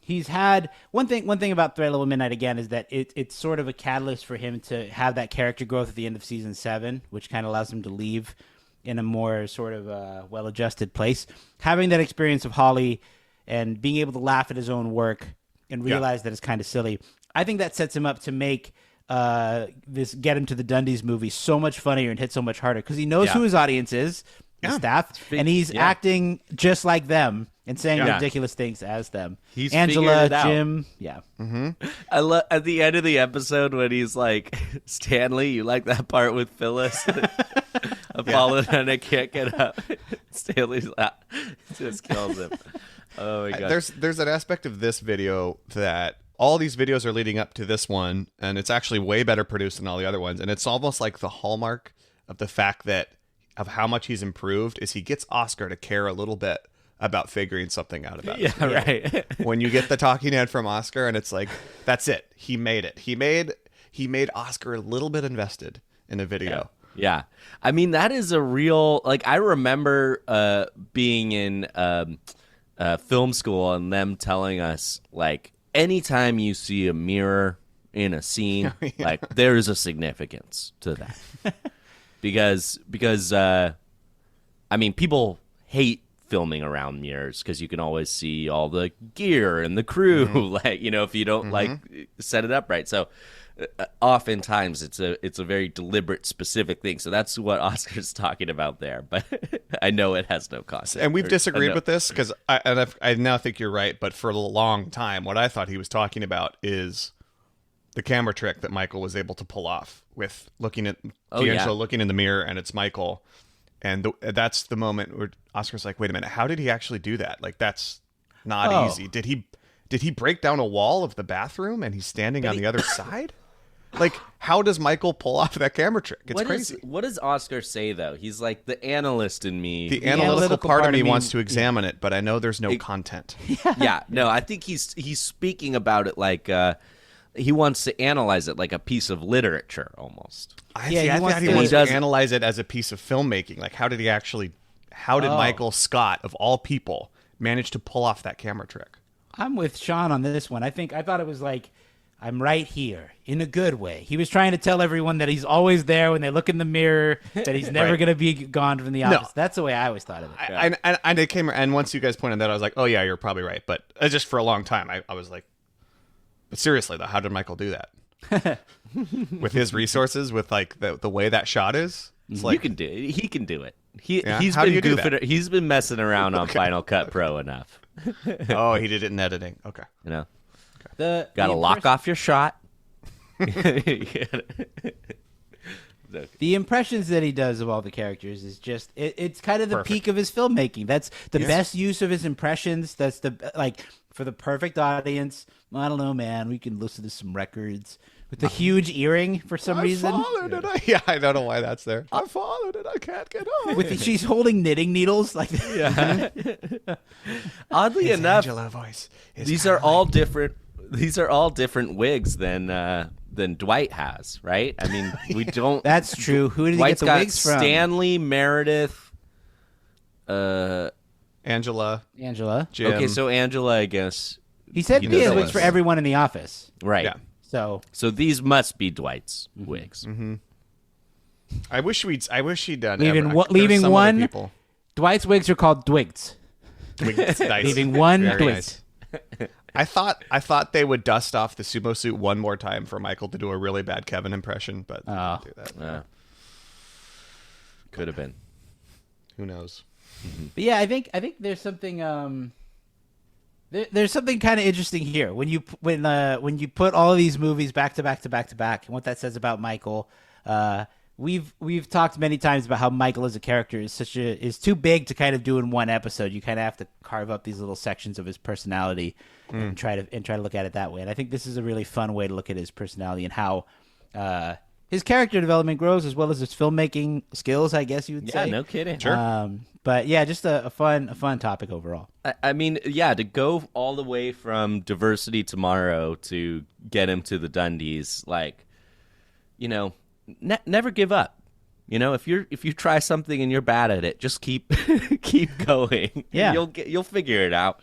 He's had one thing about Threat Level Midnight again is that it's sort of a catalyst for him to have that character growth at the end of season 7, which kind of allows him to leave in a more sort of well-adjusted place. Having that experience of Holly and being able to laugh at his own work and realize that it's kind of silly, I think that sets him up to make this Get Him to the Dundies movie so much funnier and hit so much harder because he knows who his audience is, the staff, and he's acting just like them and saying ridiculous things as them. He's Angela, figured it out. Jim, I love at the end of the episode when he's like, Stanley, you like that part with Phyllis? Apollo and I can't get up. Stanley's just kills him. Oh my god. There's an aspect of this video that all these videos are leading up to this one, and it's actually way better produced than all the other ones. And it's almost like the hallmark of the fact that of how much he's improved is he gets Oscar to care a little bit about figuring something out about it. Yeah, right. When you get the talking head from Oscar and it's like, that's it. He made it. He made Oscar a little bit invested in a video. Yeah. I mean, that is a real, like, I remember being in film school and them telling us, like, anytime you see a mirror in a scene, like, there's a significance to that. because I mean, people hate filming around mirrors because you can always see all the gear and the crew, like, if you don't like set it up right. So oftentimes it's a very deliberate, specific thing. So that's what Oscar's talking about there. But I know it has no concept. And we've disagreed with this because I now think you're right. But for a long time, what I thought he was talking about is the camera trick that Michael was able to pull off with looking at D'Angelo looking in the mirror, and it's Michael. And that's the moment where Oscar's like, wait a minute, how did he actually do that? Like, that's not easy. Did he break down a wall of the bathroom and he's standing on the other side? Like, how does Michael pull off that camera trick? It's crazy. What does Oscar say, though? He's like, the analyst in me. The analytical part of me wants to examine it, but I know there's no content. Yeah, no, I think he's speaking about it like he wants to analyze it like a piece of literature almost. He wants to analyze it as a piece of filmmaking. Like, how did Michael Scott, of all people, manage to pull off that camera trick? I'm with Sean on this one. I thought it was like, I'm right here in a good way. He was trying to tell everyone that he's always there when they look in the mirror, that he's never going to be gone from the office. No. That's the way I always thought of it. And once you guys pointed that, I was like, oh yeah, you're probably right. But just for a long time, I was like, but seriously though, how did Michael do that? With his resources, with like the way that shot is? It's like, he can do it. He's been messing around on Final Cut Pro enough. Oh, he did it in editing. Okay. Got to lock off your shot. The impressions that he does of all the characters is just it's kind of the peak of his filmmaking. That's the best use of his impressions. That's for the perfect audience. I don't know, man. We can listen to some records with the huge earring for some reason. I don't know why that's there. I followed it. I can't get up. She's holding knitting needles like Oddly enough, Angela voice. These are all different wigs than Dwight has, right? I mean, we don't. That's true. Who did he Dwight's get the wigs from? Stanley, Meredith, Angela, Jim. Okay, so Angela, I guess. He said he has wigs for everyone in the office, right? Yeah. So these must be Dwight's wigs. Mm-hmm. I wish he'd done leaving one. Dwight's wigs are called Dwigts. Leaving one Dwigt. Nice. I thought they would dust off the sumo suit one more time for Michael to do a really bad Kevin impression, but they didn't do that. Could have been. Who knows? But yeah, I think there's something there's something kind of interesting here when you put all of these movies back to back to back to back, and what that says about Michael. We've talked many times about how Michael as a character is too big to kind of do in one episode. You kind of have to carve up these little sections of his personality and try to look at it that way. And I think this is a really fun way to look at his personality and how his character development grows as well as his filmmaking skills, I guess you would say. Yeah, no kidding. Sure. But yeah, just a fun topic overall. I mean, yeah, to go all the way from Diversity Tomorrow to Get Him to the Dundies, like, never give up. You know, if you try something and you're bad at it, just keep going. Yeah. You'll figure it out.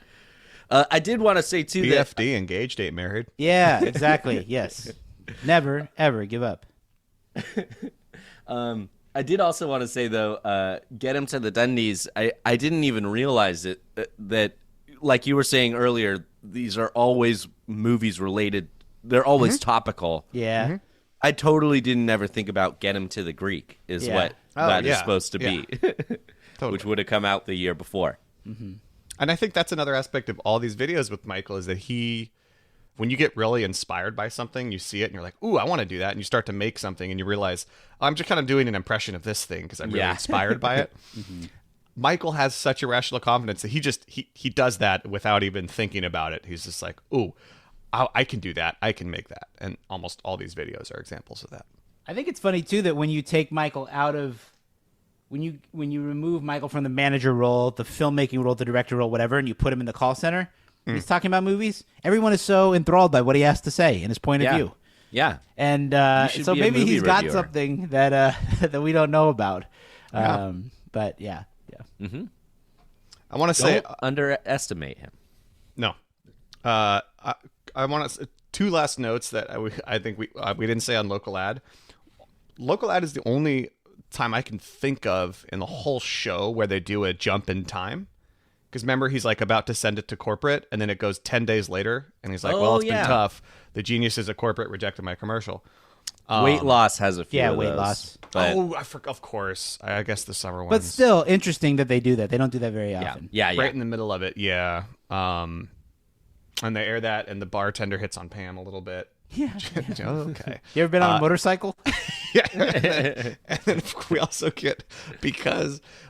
I did want to say too BFD, engaged, ain't married. Yeah, exactly. Yes. Never, ever give up. I did also want to say, though, Get Him to the Dundies, I didn't even realize it, that, like you were saying earlier, these are always movies related. They're always topical. Yeah. Mm-hmm. I totally didn't ever think about Get Him to the Greek is what that is supposed to be, which would have come out the year before. Mm-hmm. And I think that's another aspect of all these videos with Michael is that when you get really inspired by something, you see it and you're like, ooh, I want to do that. And you start to make something and you realize, oh, I'm just kind of doing an impression of this thing because I'm really inspired by it. Mm-hmm. Michael has such irrational confidence that he does that without even thinking about it. He's just like, ooh, I can do that. I can make that. And almost all these videos are examples of that. I think it's funny, too, that when you take Michael out of... When you remove Michael from the manager role, the filmmaking role, the director role, whatever, and you put him in the call center... He's talking about movies. Everyone is so enthralled by what he has to say and his point of view. Yeah. And so be a maybe movie he's got reviewer. something that that we don't know about. But yeah. Mm-hmm. I want to say... Don't underestimate him. No. I want to... Two last notes that I think we didn't say on Local Ad. Local Ad is the only time I can think of in the whole show where they do a jump in time. Because remember, he's like about to send it to corporate, and then it goes 10 days later, and he's like, well, it's been tough. The geniuses at corporate rejected my commercial. Weight Loss has a few of Weight those, Loss. but- I forgot, of course. I guess the summer ones. But still interesting that they do that. They don't do that very often. Yeah. Right in the middle of it, yeah. And they air that, and the bartender hits on Pam a little bit. Yeah. Okay. You ever been on a motorcycle? Yeah. And then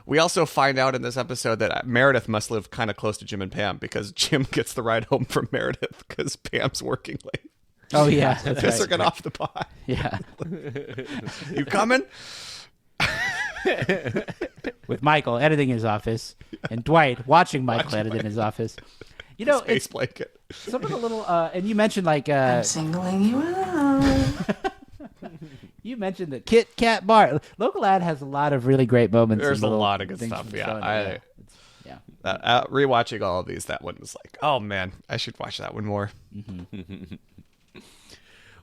we also find out in this episode that Meredith must live kind of close to Jim and Pam because Jim gets the ride home from Meredith because Pam's working late. Oh, yeah. That's Piss her right. get off the pot. Yeah. You coming? With Michael editing his office and Dwight watching Michael edit in his office. You know, Space it's blanket. something a little, and you mentioned like, Singling you out. you mentioned the Kit Kat bar. Local Ad has a lot of really great moments. There's and a little lot of good things stuff. from the Yeah. show. Yeah. Rewatching all of these, that one was like, oh man, I should watch that one more.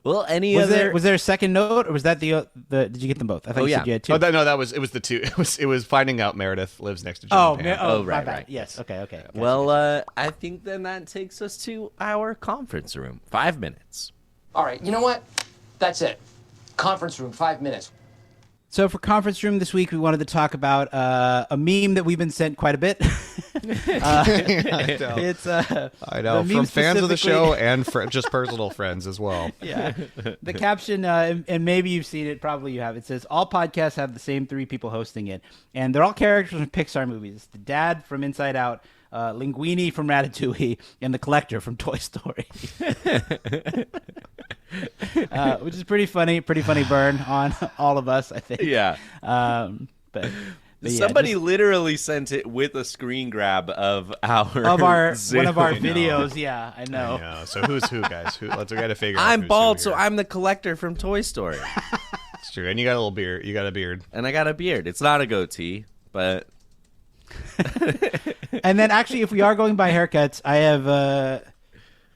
Well, any Was other... there a second note, or was that the did you get them both? I thought you said you had two. Oh, it was the two. It was finding out Meredith lives next to Jim Oh, and Pam. right, my bad. right. Yes. Okay. Well, I think then that takes us to our conference room. 5 minutes. All right, you know what? That's it. Conference room, 5 minutes. So for conference room this week, we wanted to talk about a meme that we've been sent quite a bit. It's I know, the from meme fans of the specifically- show and just personal friends as well. Yeah. The caption, and maybe you've seen it, probably you have. It says, all podcasts have the same three people hosting it. And they're all characters from Pixar movies. The dad from Inside Out, Linguini from Ratatouille, and the collector from Toy Story. Which is pretty funny burn on all of us, I think. Yeah. But yeah, Somebody just literally sent it with a screen grab of our of one of our Zoom. videos. Yeah, I know. Yeah. So who's who, guys? We got to figure out. I'm who's bald, who so here. I'm the collector from Toy Story. It's true. And you got a little beard. You got a beard. And I got a beard. It's not a goatee, but And then actually, if we are going by haircuts, I have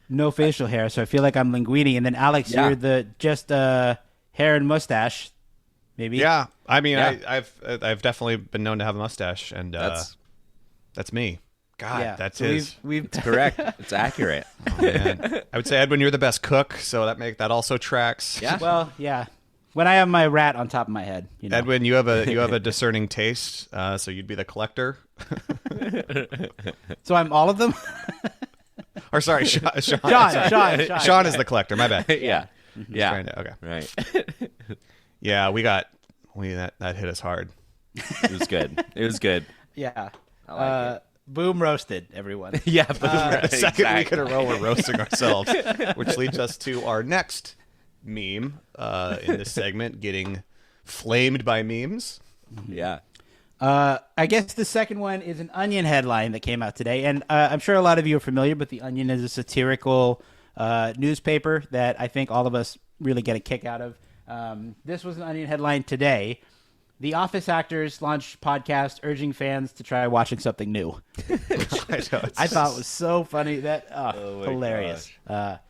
no facial hair, so I feel like I'm Linguini. And then Alex, Yeah. you're the just hair and mustache, maybe. Yeah. I mean, Yeah. I've definitely been known to have a mustache, and that's that's me. God, Yeah. that's So his. We've correct. It's accurate. Oh, man. I would say, Edwin, you're the best cook, so that also tracks. Yeah. well, yeah. When I have my rat on top of my head, you know. Edwin, you have a discerning taste, so you'd be the collector. So I'm all of them. Or sorry, Sean. Sean. Is the collector. My bad. Yeah. Yeah. Trying to- okay. Right. Yeah, that hit us hard. It was good. It was good. Yeah. I like Boom roasted, everyone. Yeah. The second week in a row, we're roasting ourselves, which leads us to our next meme in this segment, getting flamed by memes. Yeah. I guess the second one is an Onion headline that came out today, and I'm sure a lot of you are familiar, but the Onion is a satirical newspaper that I think all of us really get a kick out of. This was an Onion headline today. The Office actors launched podcast urging fans to try watching something new. I thought it was so funny. That my hilarious. But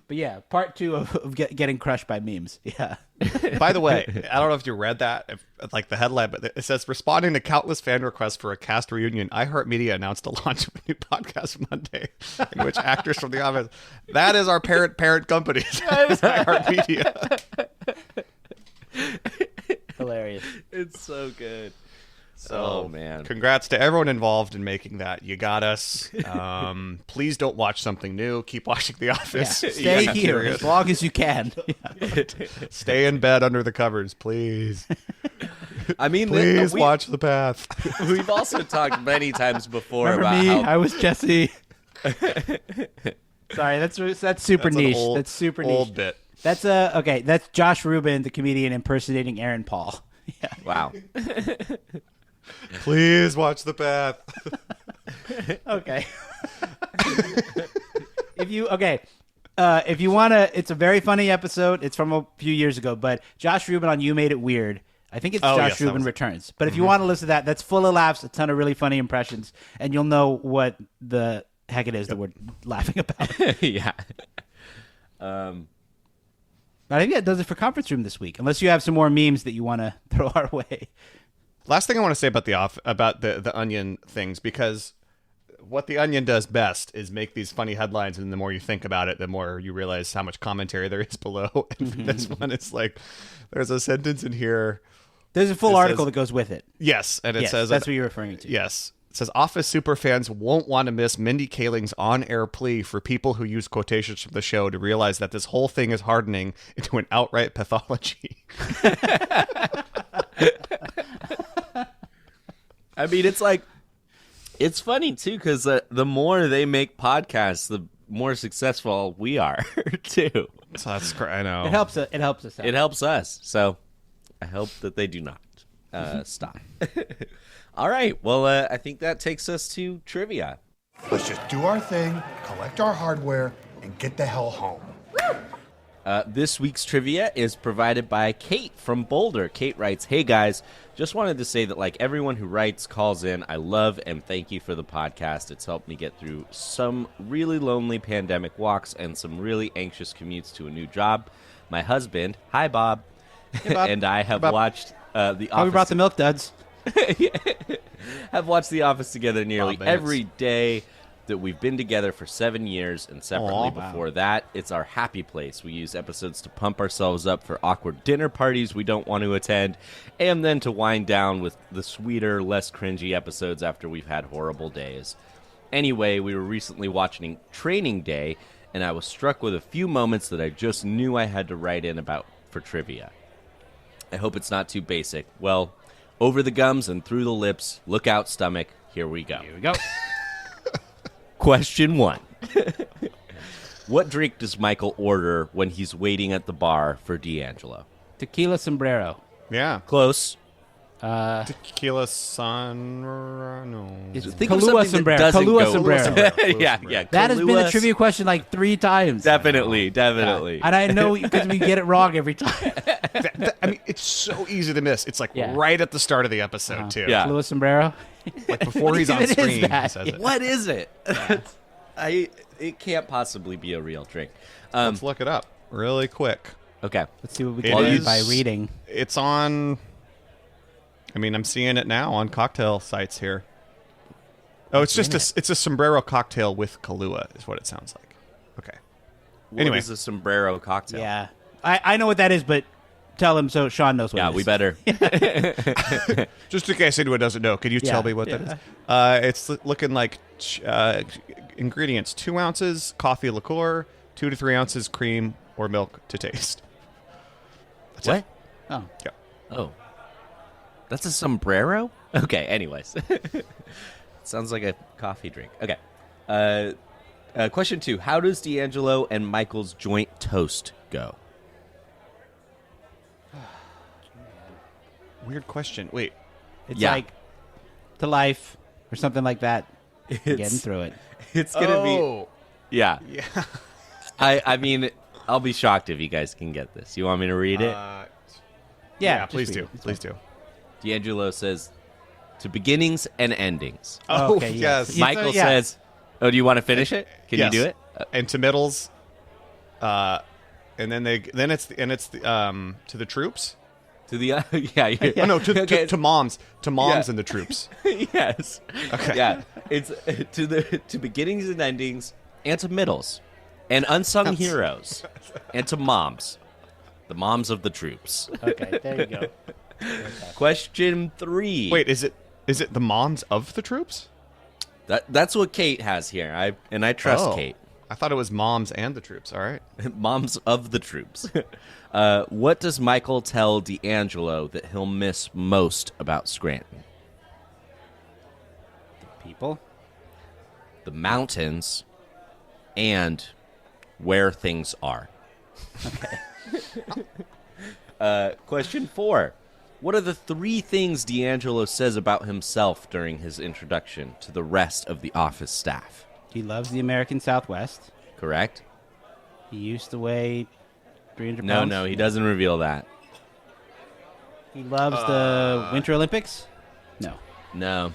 yeah, part 2 of getting crushed by memes. Yeah. By the way, I don't know if you read that, like the headline, but it says, responding to countless fan requests for a cast reunion, iHeartMedia announced the launch of a new podcast Monday in which actors from The Office, that is our parent company, iHeartMedia. Hilarious. It's so good. So, oh, man. Congrats to everyone involved in making that. You got us. Please don't watch something new. Keep watching The Office. Yeah. Stay here as long as you can. Stay in bed under the covers, please. I mean, please watch The Path. We've also talked many times before Remember about me? how I was Jesse. Sorry, that's super niche. That's super niche. Old bit. That's okay. That's Josh Rubin, the comedian, impersonating Aaron Paul. Yeah. Wow. Please watch The Path. Okay. If you want to, it's a very funny episode. It's from a few years ago, but Josh Rubin on You Made It Weird. I think it's Josh Rubin Returns. But if you want to listen to that, that's full of laughs, a ton of really funny impressions, and you'll know what the heck it is that we're laughing about. Yeah. But I think that does it for Conference Room this week, unless you have some more memes that you want to throw our way. Last thing I want to say about the Onion things, because what the Onion does best is make these funny headlines, and the more you think about it, the more you realize how much commentary there is below. And for this one, it's like there's a sentence in here. There's a full article that goes with it. Yes, and it says that's what you're referring to. Yes. It says, Office superfans won't want to miss Mindy Kaling's on-air plea for people who use quotations from the show to realize that this whole thing is hardening into an outright pathology. I mean, it's funny, too, because the more they make podcasts, the more successful we are, too. So that's great. I know. It helps us out. It helps us. So I hope that they do not stop. All right. Well, I think that takes us to trivia. Let's just do our thing, collect our hardware, and get the hell home. This week's trivia is provided by Kate from Boulder. Kate writes, "Hey guys, just wanted to say that like everyone who writes, calls in, I love and thank you for the podcast. It's helped me get through some really lonely pandemic walks and some really anxious commutes to a new job. My husband, hi Bob, Hey, Bob. and I have Bob. watched The Oh, we Office. brought the milk duds. Have watched The Office together nearly Bob Bates. every day that we've been together for 7 years, and separately before that, it's our happy place. We use episodes to pump ourselves up for awkward dinner parties we don't want to attend, and then to wind down with the sweeter, less cringy episodes after we've had horrible days. Anyway, we were recently watching Training Day, and I was struck with a few moments that I just knew I had to write in about for trivia. I hope it's not too basic. Well, over the gums and through the lips, look out stomach, here we go. Here we go. Question 1. What drink does Michael order when he's waiting at the bar for D'Angelo? Tequila sombrero. Yeah. Close. Tequila San... No. It's Think of Kahlua something sombrero. that doesn't Kahlua go- sombrero. yeah. That has been Kahlua- a trivia question like 3 times. Definitely. And I know because we get it wrong every time. I mean, it's so easy to miss. It's like Yeah. right at the start of the episode, too. Yeah. Kahlua sombrero. Like before he's on It is screen, he that. says it. What is it? It can't possibly be a real drink. Let's look it up really quick. Okay. Let's see what we It can is- do by reading. It's on... I mean, I'm seeing it now on cocktail sites here. Oh, it's just it's a sombrero cocktail with Kahlua is what it sounds like. Okay. What Anyway. is a sombrero cocktail? Yeah. I know what that is, but tell him so Sean knows what Yeah, it is. we better. Just in case anyone doesn't know, can you Yeah, tell me what that is? It's looking like ingredients: 2 ounces coffee liqueur, 2 to 3 ounces cream or milk to taste. That's What? it. Oh. Yeah. Oh. That's a sombrero? Okay, anyways. Sounds like a coffee drink. Okay. Question 2. How does D'Angelo and Michael's joint toast go? Weird question. Wait. It's Yeah. like to life or something like that. Getting It's, through it. it's going to be... Yeah. Yeah. I mean, I'll be shocked if you guys can get this. You want me to read it? Yeah, please do. Please do. D'Angelo says, to beginnings and endings. Oh, Okay, yes. Michael says, oh, do you want to finish it? Can Yes. you do it? And to middles, and then it's to the troops. To the yeah. Oh no, Okay. to moms Yeah. and the troops. Yes. Okay. Yeah. It's to beginnings and endings, and to middles, and unsung heroes, and to moms, the moms of the troops. Okay, there you go. Question 3. Wait, is it the moms of the troops? That's what Kate has here. I trust Oh. Kate. I thought it was moms and the troops. All right. Moms of the troops. What does Michael tell D'Angelo that he'll miss most about Scranton? People. The mountains and where things are. Okay. Question 4. What are the 3 things D'Angelo says about himself during his introduction to the rest of the office staff? He loves the American Southwest. Correct? He used to weigh 300 pounds. No, he doesn't reveal that. He loves the Winter Olympics? No. No.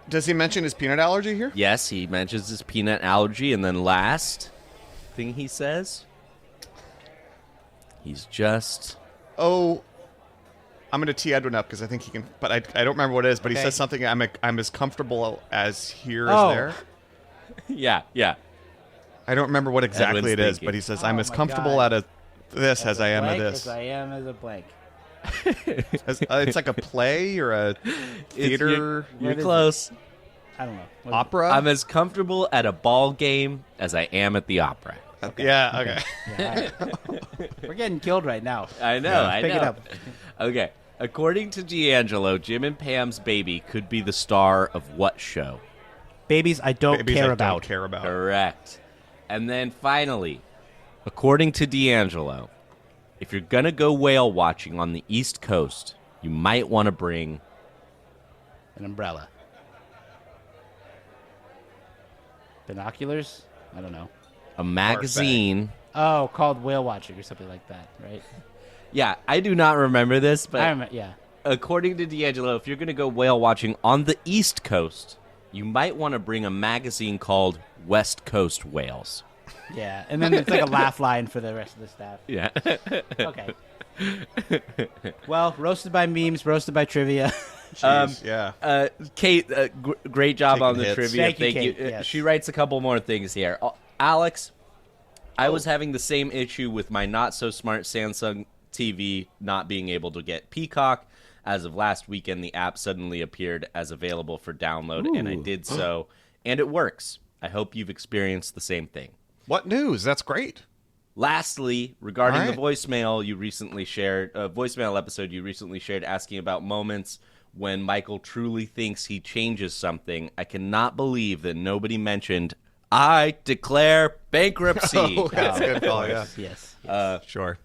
Does he mention his peanut allergy here? Yes, he mentions his peanut allergy, and then last thing he says, he's just... Oh, I'm gonna tee Edwin up because I think he can. But I don't remember what it is. But he Okay. says something. I'm as comfortable as here Oh. as there. Yeah. I don't remember what exactly Edwin's it is, thinking. but he says Oh I'm as my comfortable God. at this as I am at Blank this. As I am as a blank. It's like a play or a theater You're What is close. I don't know. What is opera. I'm as comfortable at a ball game as I am at the opera. Yeah. Okay. it? Yeah, all right. We're getting killed right now. I know, I Pick know. it up. Okay. According to D'Angelo, Jim and Pam's baby could be the star of what show? Babies I don't Babies I care don't about. care about. Correct. And then finally, according to D'Angelo, if you're going to go whale watching on the East Coast, you might want to bring An umbrella. Binoculars? I don't know. a magazine. Oh, called whale watching or something like that, right? Yeah, I do not remember this, but I remember, yeah. according to D'Angelo, if you're going to go whale watching on the East Coast, you might want to bring a magazine called West Coast Whales. Yeah, and then it's like a laugh line for the rest of the staff. Yeah. Okay. Well, roasted by memes, roasted by trivia. Jeez, yeah. Kate, great job Taking on the hits. trivia. Thank you, Kate. Yes. She writes a couple more things here. Alex, I was having the same issue with my not-so-smart Samsung TV not being able to get Peacock. As of last weekend, the app suddenly appeared as available for download, and I did so, and it works. I hope you've experienced the same thing. What news? That's great. Lastly, regarding All right. the voicemail you recently shared, voicemail episode you recently shared asking about moments when Michael truly thinks he changes something, I cannot believe that nobody mentioned, I declare bankruptcy. Oh, that's a good call. Yeah. Yes. Sure.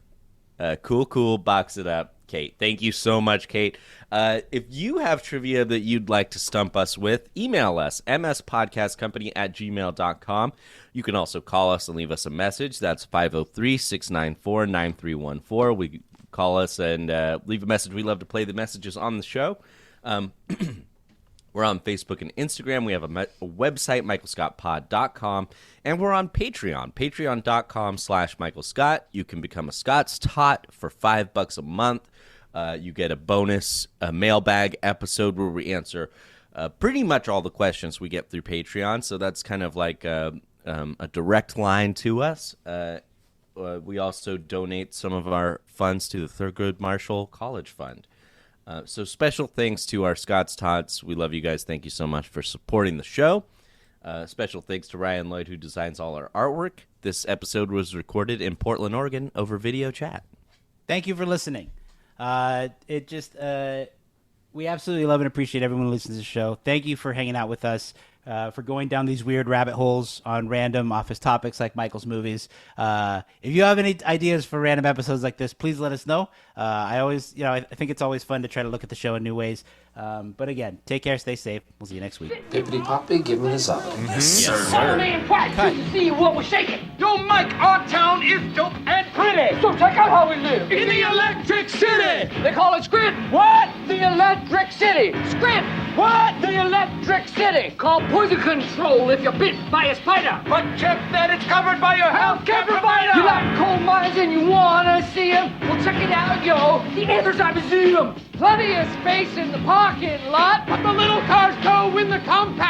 Cool, box it up, Kate. Thank you so much, Kate. If you have trivia that you'd like to stump us with, email us, mspodcastcompany@gmail.com. You can also call us and leave us a message. That's 503-694-9314. We call us and leave a message. We love to play the messages on the show. We're on Facebook and Instagram. We have a website, michaelscottpod.com. And we're on Patreon, patreon.com/Michael Scott. You can become a Scott's Tot for $5 a month. You get a bonus mailbag episode where we answer pretty much all the questions we get through Patreon. So that's kind of like a direct line to us. We also donate some of our funds to the Thurgood Marshall College Fund. So special thanks to our Scott's Tots. We love you guys. Thank you so much for supporting the show. Special thanks to Ryan Lloyd, who designs all our artwork. This episode was recorded in Portland, Oregon, over video chat. Thank you for listening. We absolutely love and appreciate everyone who listens to the show. Thank you for hanging out with us for going down these weird rabbit holes on random office topics like Michael's movies. If you have any ideas for random episodes like this, please let us know. I always, I think it's always fun to try to look at the show in new ways. But again, take care, stay safe. We'll see you next week. Pippity Poppy, give me the zombie. Yes, sir. To see what was shaking. Yo, Mike, our town is dope and pretty. So check out how we live. In the Electric City. They call it Scranton. What? The Electric City. Scranton. What? The Electric City. Call poison control if you're bit by a spider. But check that it's covered by your health care provider. You like coal mines and you want to see them? Well, check it out, yo. The Anthracite Museum. Plenty of space in the parking lot, but the little cars go in the compact